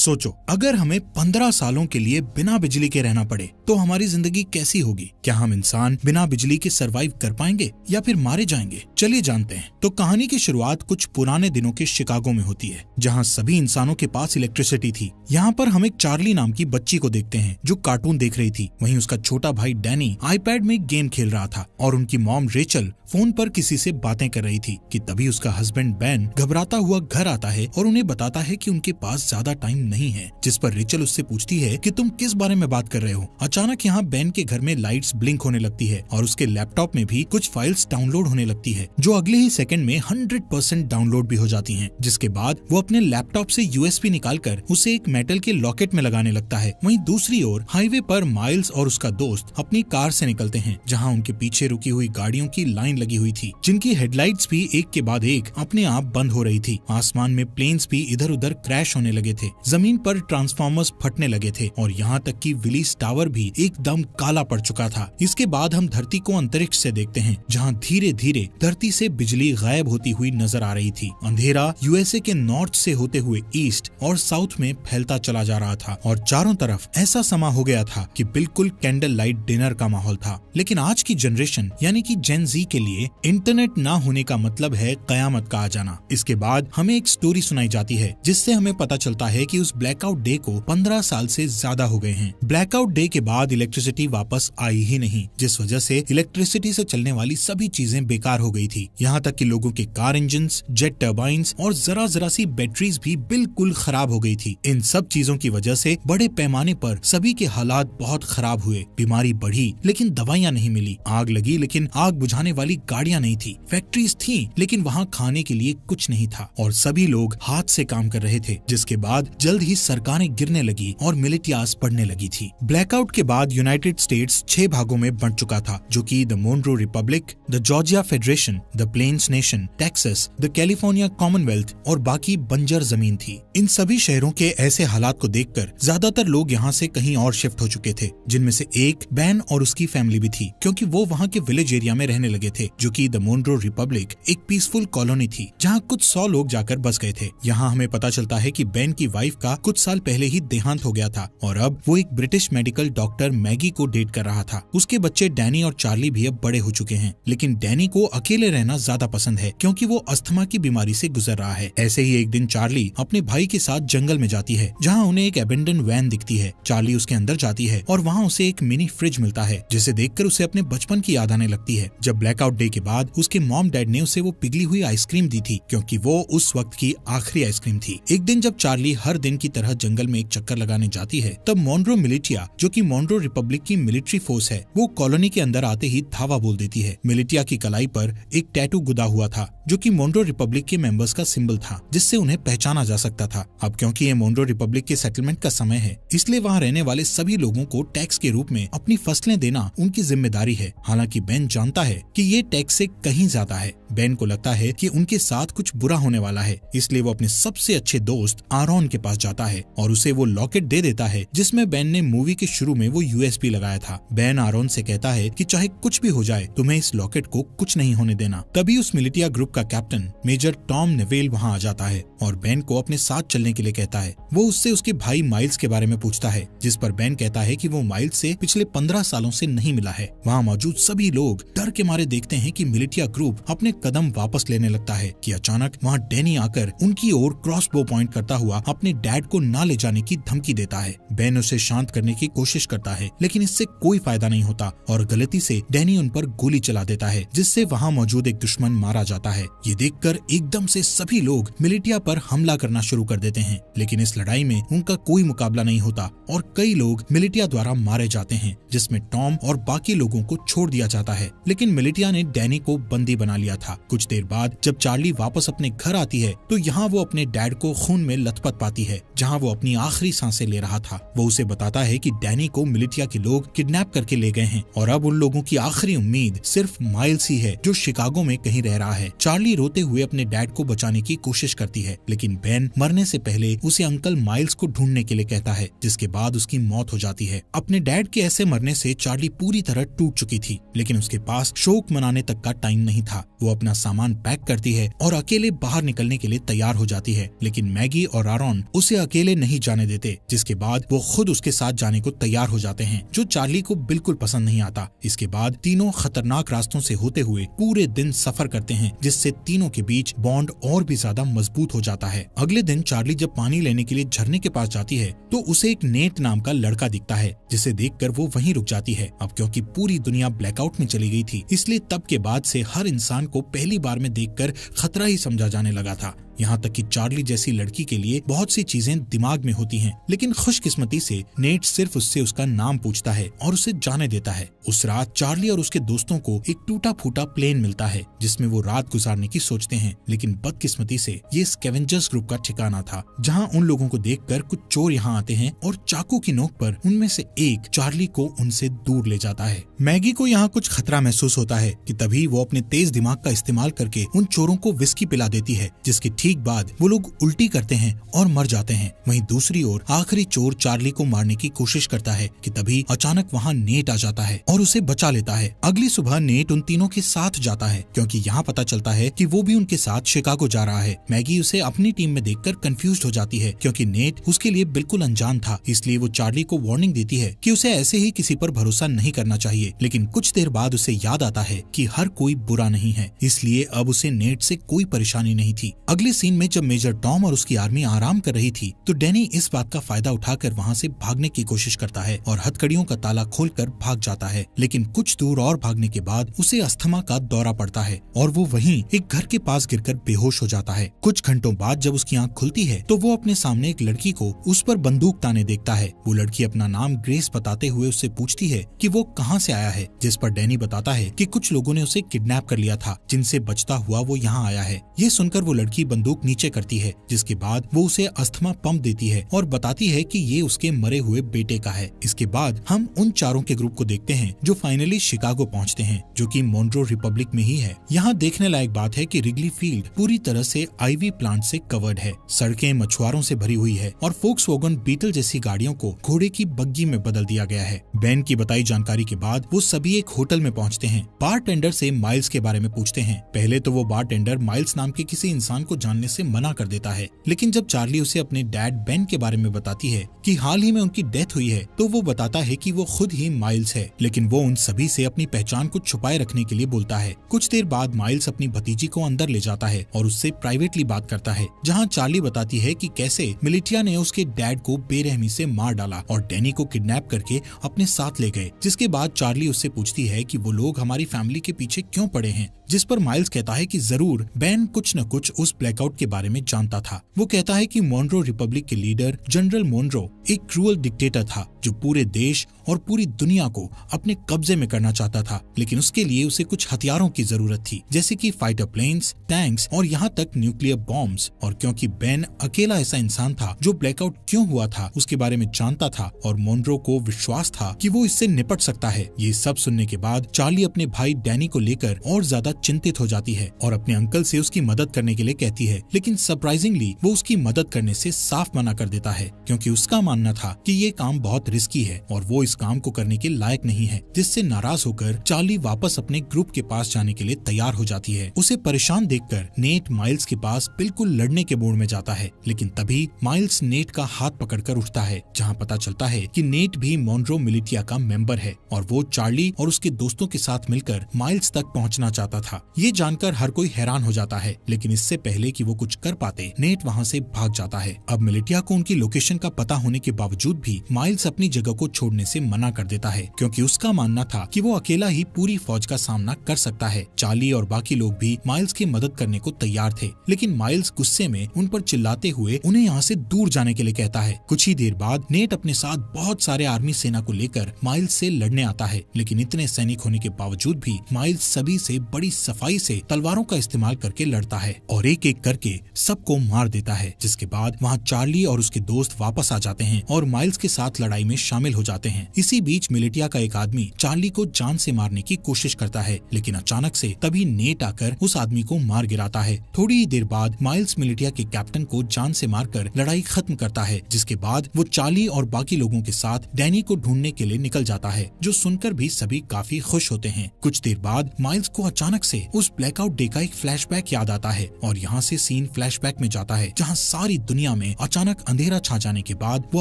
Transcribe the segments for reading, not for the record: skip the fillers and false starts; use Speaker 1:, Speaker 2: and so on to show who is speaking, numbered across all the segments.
Speaker 1: सोचो, अगर हमें 15 सालों के लिए बिना बिजली के रहना पड़े तो हमारी जिंदगी कैसी होगी? क्या हम इंसान बिना बिजली के सरवाइव कर पाएंगे या फिर मारे जाएंगे? चलिए जानते हैं। तो कहानी की शुरुआत कुछ पुराने दिनों के शिकागो में होती है, जहाँ सभी इंसानों के पास इलेक्ट्रिसिटी थी। यहाँ पर हम एक चार्ली नाम की बच्ची को देखते हैं जो कार्टून देख रही थी। वहीं उसका छोटा भाई डैनी आईपैड में गेम खेल रहा था और उनकी मॉम रेचल फोन पर किसी से बातें कर रही थी कि तभी उसका हस्बैंड बेन घबराता हुआ घर आता है और उन्हें बताता है कि उनके पास ज्यादा टाइम नहीं है। जिस पर रेचल उससे पूछती है कि तुम किस बारे में बात कर रहे हो। अचानक यहाँ बेन के घर में लाइट्स ब्लिंक होने लगती है और उसके लैपटॉप में भी कुछ फाइल्स डाउनलोड होने लगती है, जो अगले ही सेकंड में 100% डाउनलोड भी हो जाती हैं। जिसके बाद वो अपने लैपटॉप से यूएसबी निकालकर उसे एक मेटल के लॉकेट में लगाने लगता है। वहीं दूसरी ओर हाईवे पर माइल्स और उसका दोस्त अपनी कार से निकलते हैं, जहाँ उनके पीछे रुकी हुई गाड़ियों की लाइन लगी हुई थी, जिनकी हेडलाइट्स भी एक के बाद एक अपने आप बंद हो रही थी। आसमान में प्लेन्स भी इधर उधर क्रैश होने लगे थे, जमीन पर ट्रांसफार्मर्स फटने लगे थे और यहाँ तक कि विलीस टावर भी एकदम काला पड़ चुका था। इसके बाद हम धरती को अंतरिक्ष से देखते हैं, जहाँ धीरे धीरे धरती से बिजली गायब होती हुई नजर आ रही थी। अंधेरा यूएसए के नॉर्थ से होते हुए ईस्ट और साउथ में फैलता चला जा रहा था और चारों तरफ ऐसा समा हो गया था कि बिल्कुल कैंडल लाइट डिनर का माहौल था। लेकिन आज की जनरेशन यानी कि जेन जी के लिए इंटरनेट ना होने का मतलब है कयामत का आ जाना। इसके बाद हमें एक स्टोरी सुनाई जाती है, जिससे हमें पता चलता है कि उस ब्लैकआउट डे को 15 साल से ज्यादा हो गए हैं। ब्लैकआउट डे के बाद इलेक्ट्रिसिटी वापस आई ही नहीं, जिस वजह से इलेक्ट्रिसिटी से चलने वाली सभी चीजें बेकार हो गई थी। यहाँ तक कि लोगों के कार इंजन्स, जेट टर्बाइन्स और जरा सी बैटरीज भी बिल्कुल खराब हो गई थी। इन सब चीजों की वजह से बड़े पैमाने पर सभी के हालात बहुत खराब हुए। बीमारी बढ़ी लेकिन दवाइयाँ नहीं मिली, आग लगी लेकिन आग बुझाने वाली गाड़ियाँ नहीं थी, फैक्ट्रीज थी लेकिन वहाँ खाने के लिए कुछ नहीं था और सभी लोग हाथ से काम कर रहे थे। जिसके बाद जल्द ही सरकारें गिरने लगी और मिलिटियास बढ़ने लगी थी। ब्लैकआउट के बाद यूनाइटेड स्टेट्स 6 भागों में बंट चुका था, जो कि the Monroe republic, the Georgia federation, the plains nation, Texas, the California commonwealth और बाकी बंजर जमीन थी। इन सभी शहरों के ऐसे हालात को देखकर ज्यादातर लोग यहाँ से कहीं और शिफ्ट हो चुके थे, जिनमें से एक बैन और उसकी फैमिली भी थी, क्योंकि वो वहाँ के विलेज एरिया में रहने लगे थे, जो कि द मोनरो रिपब्लिक एक पीसफुल कॉलोनी थी, जहाँ कुछ 100 लोग जाकर बस गए थे। यहाँ हमें पता चलता है कि बेन की वाइफ का कुछ साल पहले ही देहांत हो गया था और अब वो एक ब्रिटिश मेडिकल डॉक्टर मैगी को डेट कर रहा था। उसके बच्चे डैनी और चार्ली भी अब बड़े हो चुके हैं, लेकिन डैनी को अकेले रहना ज्यादा पसंद है, क्योंकि वो अस्थमा की बीमारी से गुजर रहा है। ऐसे ही एक दिन चार्ली अपने भाई के साथ जंगल में जाती है, जहाँ उन्हें एक एबेंडन वैन दिखती है। चार्ली उसके अंदर जाती है और वहाँ उसे एक मिनी फ्रिज मिलता है, जिसे देखकर उसे अपने बचपन की याद आने लगती है, जब ब्लैकआउट डे के बाद उसके मॉम डैड ने उसे वो पिघली हुई आइसक्रीम दी थी, क्योंकि वो उस वक्त की आखिरी आइसक्रीम थी। एक दिन जब चार्ली हर दिन की तरह जंगल में एक चक्कर लगाने जाती है, तब मोनरो मिलिटिया, जो कि मोनरो रिपब्लिक की मिलिट्री फोर्स है, वो कॉलोनी के अंदर आते ही धावा बोल देती है। मिलिटिया की कलाई पर एक टैटू गुदा हुआ था, जो कि मोनरो रिपब्लिक के मेंबर्स का सिंबल था, जिससे उन्हें पहचाना जा सकता था। अब क्योंकि ये मोनरो रिपब्लिक के सेटलमेंट का समय है, इसलिए वहाँ रहने वाले सभी लोगों को टैक्स के रूप में अपनी फसलें देना उनकी जिम्मेदारी है। हालांकि बेन जानता है कि ये टैक्स से कहीं ज्यादा है। बेन को लगता है कि उनके साथ कुछ बुरा होने वाला है, इसलिए वो अपने सबसे अच्छे दोस्त आरोन के पास जाता है और उसे वो लॉकेट दे देता है, जिसमें बेन ने मूवी के शुरू में वो यूएसबी लगाया था। बेन आरोन से कहता है कि चाहे कुछ भी हो जाए, तुम्हें इस लॉकेट को कुछ नहीं होने देना। तभी उस मिलिटिया ग्रुप का कैप्टन मेजर टॉम नेवेल वहाँ आ जाता है और बेन को अपने साथ चलने के लिए कहता है। वो उससे उसके भाई माइल्स के बारे में पूछता है, जिस पर बेन कहता है कि वो माइल्स से पिछले 15 सालों से नहीं मिला है। वहाँ मौजूद सभी लोग डर के मारे देखते हैं कि मिलिटिया ग्रुप अपने कदम वापस लेने लगता है कि अचानक वहाँ डैनी आकर उनकी ओर क्रॉसबो पॉइंट करता हुआ अपने डैड को ना ले जाने की धमकी देता है। बेन उसे शांत करने की कोशिश करता है, लेकिन इससे कोई फायदा नहीं होता और गलती से डैनी उन पर गोली चला देता है, जिससे वहाँ मौजूद एक दुश्मन मारा जाता है। ये देखकर एकदम से सभी लोग मिलिटिया पर हमला करना शुरू कर देते हैं, लेकिन इस लड़ाई में उनका कोई मुकाबला नहीं होता और कई लोग मिलिटिया द्वारा मारे जाते हैं, जिसमें टॉम और बाकी लोगों को छोड़ दिया जाता है। लेकिन मिलिटिया ने डैनी को बंदी बना लिया था। कुछ देर बाद जब चार्ली वापस अपने घर आती है, तो यहाँ वो अपने डैड को खून में लथपथ पाती है, जहाँ वो अपनी आखिरी सांसें ले रहा था। वो उसे बताता है कि डैनी को मिलिटिया के लोग किडनैप करके ले गए हैं और अब उन लोगों की आखिरी उम्मीद सिर्फ माइल्स ही है, जो शिकागो में कहीं रह रहा है। चार्ली रोते हुए अपने डैड को बचाने की कोशिश करती है, लेकिन बेन मरने से पहले उसे अंकल माइल्स को ढूंढने के लिए कहता है, जिसके बाद उसकी मौत हो जाती है। अपने डैड के ऐसे मरने से चार्ली पूरी तरह टूट चुकी थी, लेकिन उसके पास शोक मनाने तक का टाइम नहीं था। वो अपना सामान पैक करती है और अकेले बाहर निकलने के लिए तैयार हो जाती है, लेकिन मैगी और आरोन उसे उसे अकेले नहीं जाने देते, जिसके बाद वो खुद उसके साथ जाने को तैयार हो जाते हैं, जो चार्ली को बिल्कुल पसंद नहीं आता। इसके बाद तीनों खतरनाक रास्तों से होते हुए पूरे दिन सफर करते हैं, जिससे तीनों के बीच बॉन्ड और भी ज्यादा मजबूत हो जाता है। अगले दिन चार्ली जब पानी लेने के लिए झरने के पास जाती है तो उसे एक नेट नाम का लड़का दिखता है, जिसे देखकर वो वहीं रुक जाती है। अब क्योंकि पूरी दुनिया ब्लैकआउट में चली गई थी, इसलिए तब के बाद से हर इंसान को पहली बार में देखकर खतरा ही समझा जाने लगा था। यहाँ तक कि चार्ली जैसी लड़की के लिए बहुत सी चीजें दिमाग में होती हैं, लेकिन खुशकिस्मती से नेट सिर्फ उससे उसका नाम पूछता है और उसे जाने देता है। उस रात चार्ली और उसके दोस्तों को एक टूटा फूटा प्लेन मिलता है, जिसमें वो रात गुजारने की सोचते हैं, लेकिन बदकिस्मती से ये स्कैवेंजर्स ग्रुप का ठिकाना था, जहाँ उन लोगों को देखकर कुछ चोर यहाँ आते हैं और चाकू की नोक पर उनमें से एक चार्ली को उनसे दूर ले जाता है। मैगी को यहाँ कुछ खतरा महसूस होता है कि तभी वो अपने तेज दिमाग का इस्तेमाल करके उन चोरों को विस्की पिला देती है, जिसके ठीक बाद वो लोग उल्टी करते हैं और मर जाते हैं। वहीं दूसरी ओर आखिरी चोर चार्ली को मारने की कोशिश करता है कि तभी अचानक वहाँ नेट आ जाता है और उसे बचा लेता है। अगली सुबह नेट उन तीनों के साथ जाता है, क्योंकि यहाँ पता चलता है कि वो भी उनके साथ शिकागो जा रहा है। मैगी उसे अपनी टीम में देखकर कंफ्यूज हो जाती है, क्योंकि नेट उसके लिए बिल्कुल अनजान था। इसलिए वो चार्ली को वार्निंग देती है कि उसे ऐसे ही किसी पर भरोसा नहीं करना चाहिए, लेकिन कुछ देर बाद उसे याद आता है कि हर कोई बुरा नहीं है, इसलिए अब उसे नेट से कोई परेशानी नहीं थी। अगले सीन में जब मेजर टॉम और उसकी आर्मी आराम कर रही थी तो डैनी इस बात का फायदा उठाकर वहाँ से भागने की कोशिश करता है और हथकड़ियों का ताला खोलकर भाग जाता है, लेकिन कुछ दूर और भागने के बाद उसे अस्थमा का दौरा पड़ता है और वो वहीं एक घर के पास गिरकर बेहोश हो जाता है। कुछ घंटों बाद जब उसकी आंख खुलती है तो वो अपने सामने एक लड़की को उस पर बंदूक ताने देखता है। वो लड़की अपना नाम ग्रेस बताते हुए उससे पूछती है कि वो कहाँ से आया है, जिस पर डैनी बताता है कि कुछ लोगों ने उसे किडनैप कर लिया था, जिनसे बचता हुआ वो यहाँ आया है। ये सुनकर वो लड़की बंदूक नीचे करती है, जिसके बाद वो उसे अस्थमा पंप देती है और बताती है कि ये उसके मरे हुए बेटे का है। इसके बाद हम उन चारों के ग्रुप को देखते हैं जो फाइनली शिकागो पहुंचते हैं, जो कि मोनरो रिपब्लिक में ही है। यहाँ देखने लायक बात है कि रिगली फील्ड पूरी तरह से आईवी प्लांट से कवर्ड है, सड़कें मछुआरों से भरी हुई है और फोक्सवैगन बीटल जैसी गाड़ियों को घोड़े की बग्गी में बदल दिया गया है। बेन की बताई जानकारी के बाद वो सभी एक होटल में पहुँचते हैं। बारटेंडर से माइल्स के बारे में पूछते हैं। पहले तो वो बारटेंडर माइल्स नाम के किसी इंसान को जानने से मना कर देता है, लेकिन जब चार्ली उसे अपने डैड बेन के बारे में बताती है कि हाल ही में उनकी डेथ हुई है, तो वो बताता है कि वो खुद ही माइल्स है, लेकिन वो उन सभी से अपनी पहचान को छुपाए रखने के लिए बोलता है। कुछ देर बाद माइल्स अपनी भतीजी को अंदर ले जाता है और उससे प्राइवेटली बात करता है, जहाँ चार्ली बताती है कि कैसे मिलिटिया ने उसके डैड को बेरहमी से मार डाला और डैनी को किडनैप करके अपने साथ ले गए। जिसके बाद चार्ली उससे पूछती है कि वो लोग हमारी फैमिली के पीछे क्यों पड़े हैं, जिस पर माइल्स कहता है कि जरूर बेन कुछ न कुछ उस ब्लैकआउट के बारे में जानता था। वो कहता है कि मोनरो रिपब्लिक के लीडर जनरल मोनरो एक क्रूअल डिक्टेटर था, जो पूरे देश और पूरी दुनिया को अपने कब्जे में करना चाहता था, लेकिन उसके लिए उसे कुछ हथियारों की जरूरत थी, जैसे कि फाइटर प्लेन्स, टैंक्स और यहाँ तक न्यूक्लियर बॉम्ब्स। और क्योंकि बेन अकेला ऐसा इंसान था जो ब्लैकआउट क्यों हुआ था उसके बारे में जानता था और मोनरो को विश्वास था कि वो इससे निपट सकता है। ये सब सुनने के बाद चार्ली अपने भाई डैनी को लेकर और ज्यादा चिंतित हो जाती है और अपने अंकल से उसकी मदद करने के लिए कहती है, लेकिन सरप्राइजिंगली वो उसकी मदद करने से साफ मना कर देता है, क्योंकि उसका मानना था कि ये काम बहुत रिस्की है और वो इस काम को करने के लायक नहीं है। जिससे नाराज होकर चार्ली वापस अपने ग्रुप के पास जाने के लिए तैयार हो जाती है। उसे परेशान देखकर नेट माइल्स के पास बिल्कुल लड़ने के मूड में जाता है, लेकिन तभी माइल्स नेट का हाथ पकड़कर उठता है, जहाँ पता चलता है कि नेट भी मोनरो मिलिटिया का मेंबर है और वो चार्ली और उसके दोस्तों के साथ मिलकर माइल्स तक पहुँचना चाहता था। ये जानकर हर कोई हैरान हो जाता है, लेकिन इससे पहले कि वो कुछ कर पाते नेट वहाँ से भाग जाता है। अब मिलिटिया को उनकी लोकेशन का पता होने के बावजूद भी माइल्स अपनी जगह को छोड़ने से मना कर देता है, क्योंकि उसका मानना था कि वो अकेला ही पूरी फौज का सामना कर सकता है। चार्ली और बाकी लोग भी माइल्स की मदद करने को तैयार थे, लेकिन माइल्स गुस्से में उन पर चिल्लाते हुए उन्हें यहाँ से दूर जाने के लिए कहता है। कुछ ही देर बाद नेट अपने साथ बहुत सारे आर्मी सेना को लेकर माइल्स से लड़ने आता है, लेकिन इतने सैनिक होने के बावजूद भी माइल्स सभी से बड़ी सफाई से तलवारों का इस्तेमाल करके लड़ता है और एक एक करके सबको मार देता है। जिसके बाद वहाँ चार्ली और उसके दोस्त वापस आ जाते हैं और माइल्स के साथ लड़ाई में शामिल हो जाते हैं। इसी बीच मिलिटिया का एक आदमी चार्ली को जान से मारने की कोशिश करता है, लेकिन अचानक से तभी नेट आकर उस आदमी को मार गिराता है। थोड़ी ही देर बाद माइल्स मिलिटिया के कैप्टन को जान से मारकर लड़ाई खत्म करता है, जिसके बाद वो चार्ली और बाकी लोगों के साथ डैनी को ढूंढने के लिए निकल जाता है, जो सुनकर भी सभी काफी खुश होते हैं। कुछ देर बाद माइल्स को अचानक से उस ब्लैकआउट डे का एक फ्लैशबैक याद आता है और यहाँ से सीन फ्लैशबैक में जाता है जहाँ सारी दुनिया में अचानक अंधेरा छा जाने के बाद वो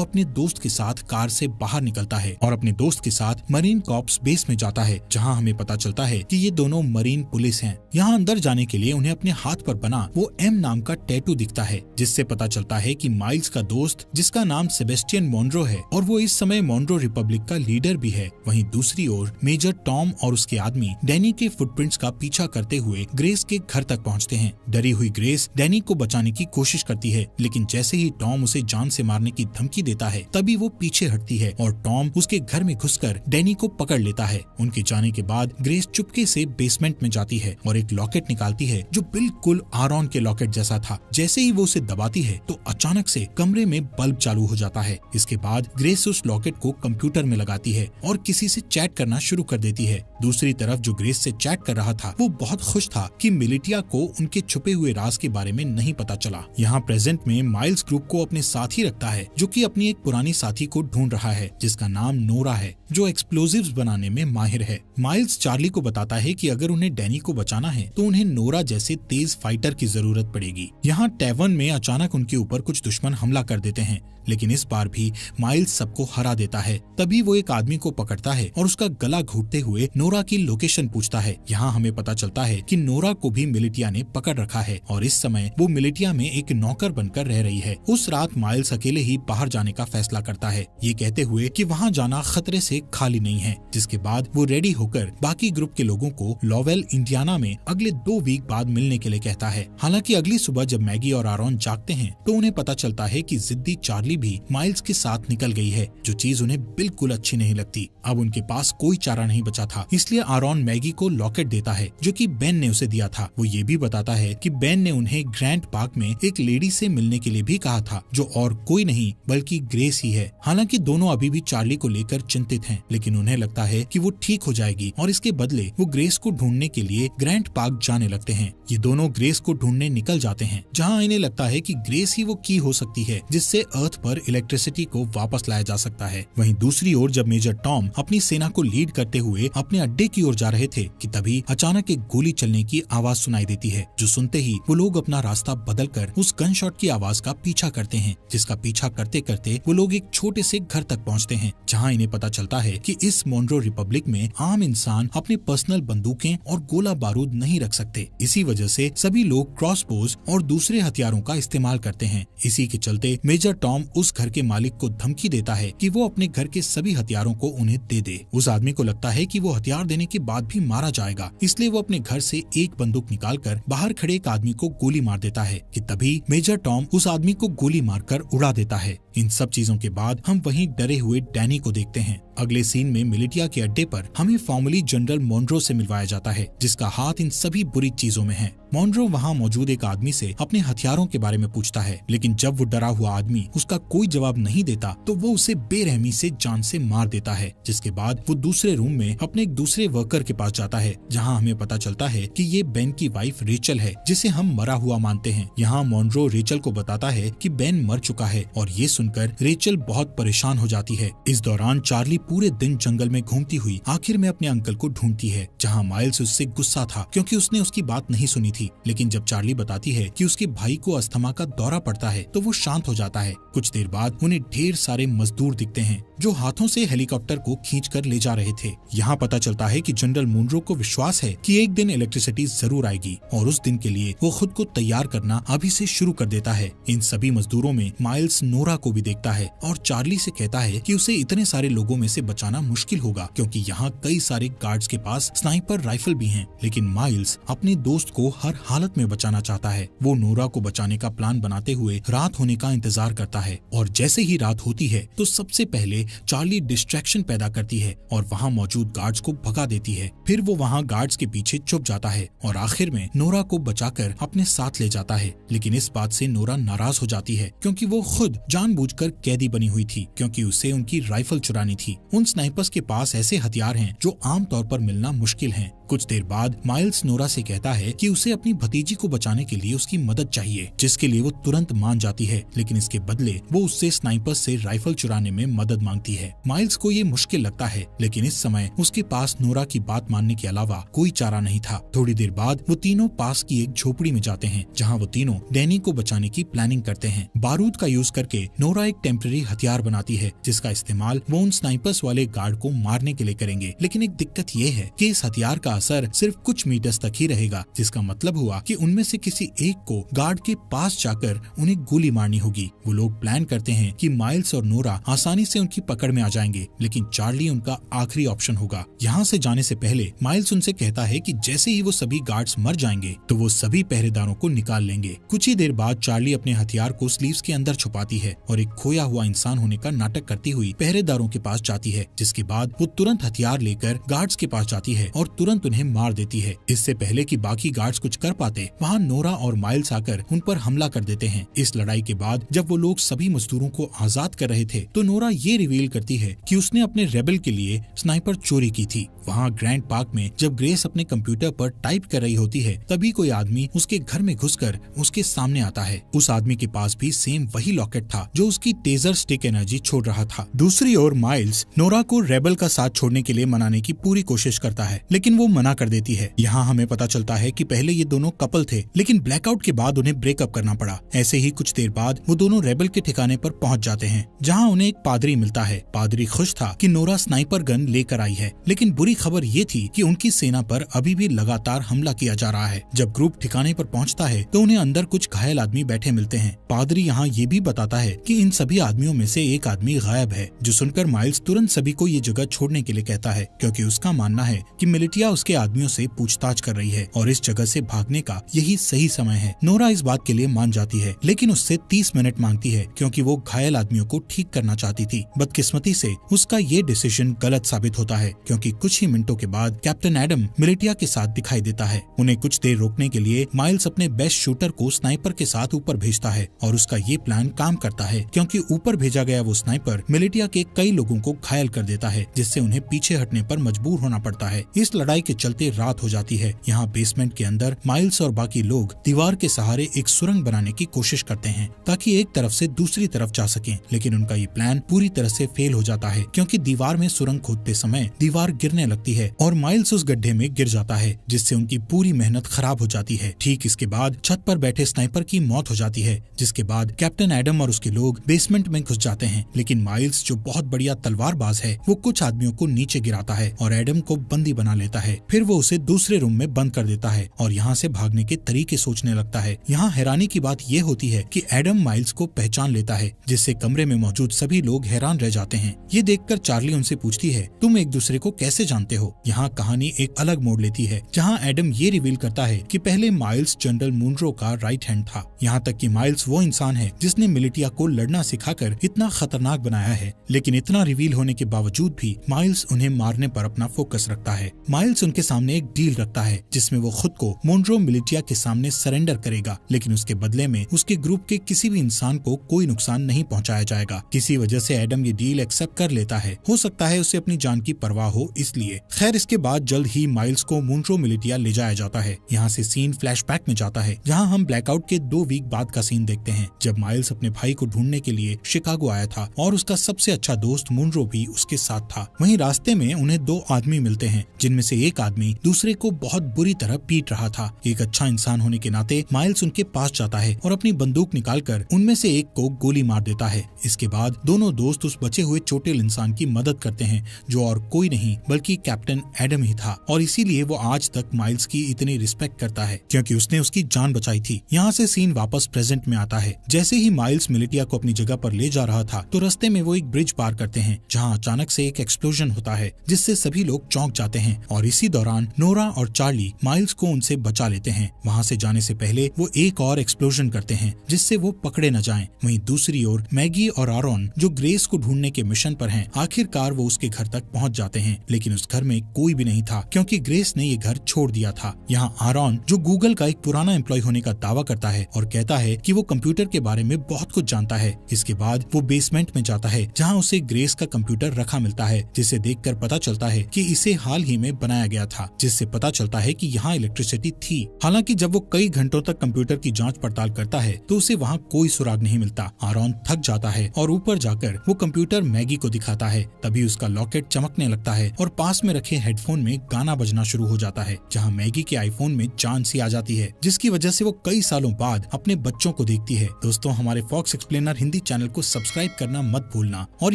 Speaker 1: अपने दोस्त के साथ कार से बाहर निकलता है और अपने दोस्त के साथ मरीन कॉर्प्स बेस में जाता है, जहाँ हमें पता चलता है कि ये दोनों मरीन पुलिस हैं। यहाँ अंदर जाने के लिए उन्हें अपने हाथ पर बना वो एम नाम का टैटू दिखता है, जिससे पता चलता है कि माइल्स का दोस्त, जिसका नाम सेबेस्टियन मॉन्रो है और वो इस समय मॉन्रो रिपब्लिक का लीडर भी है। वहीं दूसरी ओर मेजर टॉम और उसके आदमी डैनी के फुटप्रिंट्स का पीछा करते हुए ग्रेस के घर तक पहुँचते हैं। डरी हुई ग्रेस डैनी को बचाने की कोशिश करती है, लेकिन जैसे ही टॉम उसे जान से मारने की धमकी देता है तभी वो पीछे हटती है और टॉम उसके घर में घुसकर डैनी को पकड़ लेता है। उनके जाने के बाद ग्रेस चुपके से बेसमेंट में जाती है और एक लॉकेट निकालती है जो बिल्कुल आरॉन के लॉकेट जैसा था। जैसे ही वो उसे दबाती है तो अचानक से कमरे में बल्ब चालू हो जाता है। इसके बाद ग्रेस उस लॉकेट को कंप्यूटर में लगाती है और किसी से चैट करना शुरू कर देती है। दूसरी तरफ जो ग्रेस से चैट कर रहा था वो बहुत खुश था कि मिलिटिया को उनके छुपे हुए राज के बारे में नहीं पता चला। यहाँ प्रेजेंट में माइल्स ग्रुप को अपने साथ ही रखता है, जो कि अपनी एक पुरानी साथी को ढूंढ रहा है जिसका नाम नोरा है, जो एक्सप्लोजिव्स बनाने में माहिर है। माइल्स चार्ली को बताता है कि अगर उन्हें डैनी को बचाना है तो उन्हें नोरा जैसे तेज फाइटर की जरूरत पड़ेगी। यहाँ टैवर्न में अचानक उनके ऊपर कुछ दुश्मन हमला कर देते हैं, लेकिन इस बार भी माइल्स सबको हरा देता है। तभी वो एक आदमी को पकड़ता है और उसका गला घोटते हुए नोरा की लोकेशन पूछता है। यहाँ हमें पता चलता है कि नोरा को भी मिलिटिया ने पकड़ रखा है और इस समय वो मिलिटिया में एक नौकर बनकर रह रही है। उस रात माइल्स अकेले ही बाहर जाने का फैसला करता है, ये कहते हुए कि वहाँ जाना खतरे से खाली नहीं है। जिसके बाद वो रेडी होकर बाकी ग्रुप के लोगों को लॉवेल इंडियाना में अगले 2 वीक बाद मिलने के लिए कहता है। हालांकि अगली सुबह जब मैगी और आरॉन जागते हैं तो उन्हें पता चलता है कि जिद्दी चार्ली भी माइल्स के साथ निकल गई है, जो चीज उन्हें बिल्कुल अच्छी नहीं लगती। अब उनके पास कोई चारा नहीं बचा था, इसलिए आरॉन मैगी को लॉकेट देता है जो कि बेन ने उसे दिया था। वो ये भी बताता है कि बेन ने उन्हें ग्रैंड पार्क में एक लेडी से मिलने के लिए भी कहा था, जो और कोई नहीं बल्कि ग्रेस ही है। हालांकि दोनों अभी भी चार्ली को लेकर चिंतित हैं, लेकिन उन्हें लगता है कि वो ठीक हो जाएगी और इसके बदले वो ग्रेस को ढूंढने के लिए ग्रैंड पार्क जाने लगते हैं। ये दोनों ग्रेस को ढूंढने निकल जाते हैं, जहाँ इन्हें लगता है कि ग्रेस ही वो की हो सकती है जिससे अर्थ पर इलेक्ट्रिसिटी को वापस लाया जा सकता है। वहीं दूसरी ओर जब मेजर टॉम अपनी सेना को लीड करते हुए अपने अड्डे की ओर जा रहे थे कि तभी अचानक एक गोली चलने की आवाज सुनाई देती है, जो सुनते ही वो लोग अपना रास्ता बदलकर उस गन शॉट की आवाज का पीछा करते हैं, जिसका पीछा करते करते वो लोग एक छोटे से घर तक पहुंचते हैं, जहां इन्हें पता चलता है कि इस मॉन्रो रिपब्लिक में आम इंसान अपने पर्सनल बंदूकें और गोला बारूद नहीं रख सकते। इसी वजह से सभी लोग क्रॉसबोज और दूसरे हथियारों का इस्तेमाल करते हैं। इसी के चलते मेजर टॉम उस घर के मालिक को धमकी देता है कि वो अपने घर के सभी हथियारों को उन्हें दे दे। उस आदमी को लगता है कि वो हथियार देने के बाद भी मारा जाएगा, इसलिए वो अपने घर से एक बंदूक निकालकर बाहर खड़े एक आदमी को गोली मार देता है कि तभी मेजर टॉम उस आदमी को गोली मारकर उड़ा देता है। इन सब चीजों के बाद हम वहीं डरे हुए डैनी को देखते हैं। अगले सीन में मिलिटिया के अड्डे पर हमें फॉर्मली जनरल मॉन्रो से मिलवाया जाता है, जिसका हाथ इन सभी बुरी चीजों में है। मॉन्रो वहाँ मौजूद एक आदमी से अपने हथियारों के बारे में पूछता है, लेकिन जब वो डरा हुआ आदमी उसका कोई जवाब नहीं देता तो वो उसे बेरहमी से जान से मार देता है। जिसके बाद वो दूसरे रूम में अपने एक दूसरे वर्कर के पास जाता है, जहाँ हमें पता चलता है कि ये बेन की वाइफ रेचल है, जिसे हम मरा हुआ मानते हैं। यहाँ मॉन्रो रेचल को बताता है कि बेन मर चुका है और ये सुनकर रेचल बहुत परेशान हो जाती है। इस दौरान चार्ली पूरे दिन जंगल में घूमती हुई आखिर में अपने अंकल को ढूंढती है, जहाँ माइल्स उससे गुस्सा था क्योंकि उसने उसकी बात नहीं सुनी थी। लेकिन जब चार्ली बताती है कि उसके भाई को अस्थमा का दौरा पड़ता है तो वो शांत हो जाता है। कुछ देर बाद उन्हें ढेर सारे मजदूर दिखते हैं जो हाथों से हेलीकॉप्टर को खींचकर ले जा रहे थे। यहाँ पता चलता है कि जनरल मॉन्रो को विश्वास है कि एक दिन इलेक्ट्रिसिटी जरूर आएगी और उस दिन के लिए वो खुद को तैयार करना अभी से शुरू कर देता है। इन सभी मजदूरों में माइल्स नोरा को भी देखता है और चार्ली से कहता है कि उसे इतने सारे लोगों में से बचाना मुश्किल होगा, क्योंकि यहाँ कई सारे गार्ड्स के पास स्नाइपर राइफल भी हैं। लेकिन माइल्स अपने दोस्त को हर हालत में बचाना चाहता है। वो नोरा को बचाने का प्लान बनाते हुए रात होने का इंतजार करता है और जैसे ही रात होती है तो सबसे पहले चार्ली डिस्ट्रैक्शन पैदा करती है और वहाँ मौजूद गार्ड्स को भगा देती है। फिर वो वहाँ गार्ड्स के पीछे छुप जाता है और आखिर में नोरा को बचाकर अपने साथ ले जाता है। लेकिन इस बात से नोरा नाराज हो जाती है क्योंकि वो खुद जानबूझकर कैदी बनी हुई थी, क्योंकि उसे उनकी राइफल चुरानी थी। उन स्नाइपर्स के पास ऐसे हथियार हैं जो आमतौर पर मिलना मुश्किल हैं। कुछ देर बाद माइल्स नोरा से कहता है कि उसे अपनी भतीजी को बचाने के लिए उसकी मदद चाहिए, जिसके लिए वो तुरंत मान जाती है, लेकिन इसके बदले वो उससे स्नाइपर से राइफल चुराने में मदद मांगती है। माइल्स को ये मुश्किल लगता है, लेकिन इस समय उसके पास नोरा की बात मानने के अलावा कोई चारा नहीं था। थोड़ी देर बाद वो तीनों पास की एक झोपड़ी में जाते हैं, जहाँ वो तीनों डैनी को बचाने की प्लानिंग करते हैं। बारूद का यूज करके नोरा एक टेम्पररी हथियार बनाती है, जिसका इस्तेमाल वो उन स्नाइपर्स वाले गार्ड को मारने के लिए करेंगे। लेकिन एक दिक्कत ये है कि इस हथियार का असर सिर्फ कुछ मीटर्स तक ही रहेगा, जिसका मतलब हुआ कि उनमें से किसी एक को गार्ड के पास जाकर उन्हें गोली मारनी होगी। वो लोग प्लान करते हैं कि माइल्स और नोरा आसानी से उनकी पकड़ में आ जाएंगे, लेकिन चार्ली उनका आखिरी ऑप्शन होगा। यहाँ से जाने से पहले माइल्स उनसे कहता है कि जैसे ही वो सभी गार्ड्स मर जाएंगे तो वो सभी पहरेदारों को निकाल लेंगे। कुछ ही देर बाद चार्ली अपने हथियार को स्लीव्स के अंदर छुपाती है और एक खोया हुआ इंसान होने का नाटक करती हुई पहरेदारों के पास जाती है, जिसके बाद वो तुरंत हथियार लेकर गार्ड्स के पास जाती है और तुरंत उन्हें मार देती है। इससे पहले कि बाकी गार्ड्स कुछ कर पाते, वहाँ नोरा और माइल्स आकर उन पर हमला कर देते हैं। इस लड़ाई के बाद जब वो लोग सभी मजदूरों को आजाद कर रहे थे तो नोरा ये रिवील करती है कि उसने अपने रेबल के लिए स्नाइपर चोरी की थी। वहाँ ग्रैंड पार्क में जब ग्रेस अपने कंप्यूटर पर टाइप कर रही होती है, तभी कोई आदमी उसके घर में घुसकर उसके सामने आता है। उस आदमी के पास भी सेम वही लॉकेट था जो उसकी टेजर स्टिक एनर्जी छोड़ रहा था। दूसरी ओर माइल्स नोरा को रेबल का साथ छोड़ने के लिए मनाने की पूरी कोशिश करता है, लेकिन वो मना कर देती है। यहाँ हमें पता चलता है कि पहले ये दोनों कपल थे, लेकिन ब्लैकआउट के बाद उन्हें ब्रेकअप करना पड़ा। ऐसे ही कुछ देर बाद वो दोनों रेबल के ठिकाने पर पहुँच जाते हैं, जहाँ उन्हें एक पादरी मिलता है। पादरी खुश था कि नोरा स्नाइपर गन लेकर आई है, लेकिन बुरी खबर ये थी कि उनकी सेना पर अभी भी लगातार हमला किया जा रहा है। जब ग्रुप ठिकाने पर पहुंचता है तो उन्हें अंदर कुछ घायल आदमी बैठे मिलते हैं। पादरी यहाँ ये भी बताता है कि इन सभी आदमियों में से एक आदमी गायब है, जो सुनकर माइल्स तुरंत सभी को ये जगह छोड़ने के लिए कहता है, क्योंकि उसका मानना है कि मिलिटिया उसके आदमियों से पूछताछ कर रही है और इस जगह से भागने का यही सही समय है। नोरा इस बात के लिए मान जाती है, लेकिन उससे 30 मिनट मांगती है, क्योंकि वो घायल आदमियों को ठीक करना चाहती थी। बदकिस्मती से उसका ये डिसीजन गलत साबित होता है, क्योंकि कुछ ही मिनटों के बाद कैप्टन एडम मिलिटिया के साथ दिखाई देता है। उन्हें कुछ देर रोकने के लिए माइल्स अपने बेस्ट शूटर को स्नाइपर के साथ ऊपर भेजता है और उसका ये प्लान काम करता है, क्योंकि ऊपर भेजा गया वो स्नाइपर मिलिटिया के कई लोगों को घायल कर देता है, जिससे उन्हें पीछे हटने पर मजबूर होना पड़ता है। इस लड़ाई के चलते रात हो जाती है। यहाँ बेसमेंट के अंदर माइल्स और बाकी लोग दीवार के सहारे एक सुरंग बनाने की कोशिश करते हैं ताकि एक तरफ से दूसरी तरफ जा सकें, लेकिन उनका ये प्लान पूरी तरह से फेल हो जाता है, क्योंकि दीवार में सुरंग खोदते समय दीवार गिरने लगती है और माइल्स उस गड्ढे में गिर जाता है, जिससे उनकी पूरी मेहनत खराब हो जाती है। ठीक इसके बाद छत पर बैठे स्नाइपर की मौत हो जाती है, जिसके बाद कैप्टन एडम और उसके लोग बेसमेंट में घुस जाते हैं। लेकिन माइल्स, जो बहुत बढ़िया तलवारबाज है, वो कुछ आदमियों को नीचे गिराता है और एडम को बंदी बना लेता है। फिर वो उसे दूसरे रूम में बंद कर देता है और यहाँ से भागने के तरीके सोचने लगता है। यहाँ हैरानी की बात ये होती है कि एडम माइल्स को पहचान लेता है, जिससे कमरे में मौजूद सभी लोग हैरान रह जाते हैं। ये देखकर चार्ली उनसे पूछती है, तुम एक दूसरे को कैसे जानते हो? यहाँ कहानी एक अलग मोड़ लेती है, जहाँ एडम ये रिवील करता है कि पहले माइल्स जनरल मुनरो का राइट हैंड था। यहाँ तक कि माइल्स वो इंसान है जिसने मिलिटिया को लड़ना सिखाकर इतना खतरनाक बनाया है। लेकिन इतना रिवील होने के बावजूद भी माइल्स उन्हें मारने पर अपना फोकस रखता है। माइल्स उनके सामने एक डील रखता है, जिसमें वो खुद को मुनरो मिलिटिया के सामने सरेंडर करेगा, लेकिन उसके बदले में उसके ग्रुप के किसी भी इंसान को कोई नुकसान नहीं पहुँचाया जाएगा। किसी वजह से एडम ये डील एक्सेप्ट कर लेता है। हो सकता है उसे अपनी जान की परवाह हो इसलिए। खैर, इसके बाद जल्द ही माइल्स को मुनरो मिलिटिया ले जाया जाता है। यहाँ से सीन फ्लैशबैक में जाता है, जहाँ हम ब्लैकआउट के 2 वीक बाद का सीन देखते हैं, जब माइल्स अपने भाई को ढूंढने के लिए शिकागो आया था और उसका सबसे अच्छा दोस्त मुनरो भी उसके साथ था। वहीं रास्ते में उन्हें 2 आदमी मिलते हैं, जिनमें से एक आदमी दूसरे को बहुत बुरी तरह पीट रहा था। एक अच्छा इंसान होने के नाते माइल्स उनके पास जाता है और अपनी बंदूक निकालकर उनमें से एक को गोली मार देता है। इसके बाद दोनों दोस्त उस बचे हुए चोटिल इंसान की मदद करते हैं, जो और कोई नहीं बल्कि कैप्टन एडम ही था, और इसीलिए वो आज तक माइल्स की इतनी रिस्पेक्ट करता है, क्योंकि उसने उसकी जान बचाई थी। यहाँ से सीन वापस प्रेजेंट में आता है। जैसे ही माइल्स मिलिटिया को अपनी जगह पर ले जा रहा था तो रास्ते में वो एक ब्रिज पार करते हैं, जहाँ अचानक से एक एक्सप्लोजन होता है, जिससे सभी लोग चौंक जाते हैं। और इसी दौरान नोरा और चार्ली माइल्स को उनसे बचा लेते हैं। वहाँ से जाने से पहले वो एक और एक्सप्लोजन करते हैं, जिससे वो पकड़े न जाएं। वहीं दूसरी ओर मैगी और आरोन, जो ग्रेस को ढूंढने के मिशन पर हैं, आखिरकार वो उसके घर तक पहुँच जाते हैं, लेकिन उस घर में कोई भी नहीं था, क्योंकि ग्रेस ने ये घर छोड़ दिया था। यहाँ आरोन, जो गूगल का एक पुराना एम्प्लॉय होने का दावा करता है और कहता है कि वो कंप्यूटर के बारे में बहुत कुछ जानता है। इसके बाद वो बेसमेंट में जाता है, जहाँ उसे ग्रेस का कंप्यूटर रखा मिलता है, जिसे देखकर पता चलता है कि इसे हाल ही में बनाया गया गया था, जिससे पता चलता है कि यहाँ इलेक्ट्रिसिटी थी। हालांकि जब वो कई घंटों तक कंप्यूटर की जांच पड़ताल करता है तो उसे वहाँ कोई सुराग नहीं मिलता। आरॉन थक जाता है और ऊपर जाकर वो कंप्यूटर मैगी को दिखाता है। तभी उसका लॉकेट चमकने लगता है और पास में रखे हेडफोन में गाना बजना शुरू हो जाता है, जहाँ मैगी के आईफोन में जान सी आ जाती है, जिसकी वजह से वो कई सालों बाद अपने बच्चों को देखती है। दोस्तों, हमारे फॉक्स एक्सप्लेनर हिंदी चैनल को सब्सक्राइब करना मत भूलना। और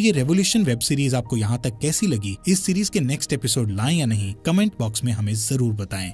Speaker 1: ये रेवोल्यूशन वेब सीरीज आपको यहाँ तक कैसी लगी, इस सीरीज के नेक्स्ट एपिसोड लाएं या नहीं, कमेंट बॉक्स में हमें जरूर बताएं।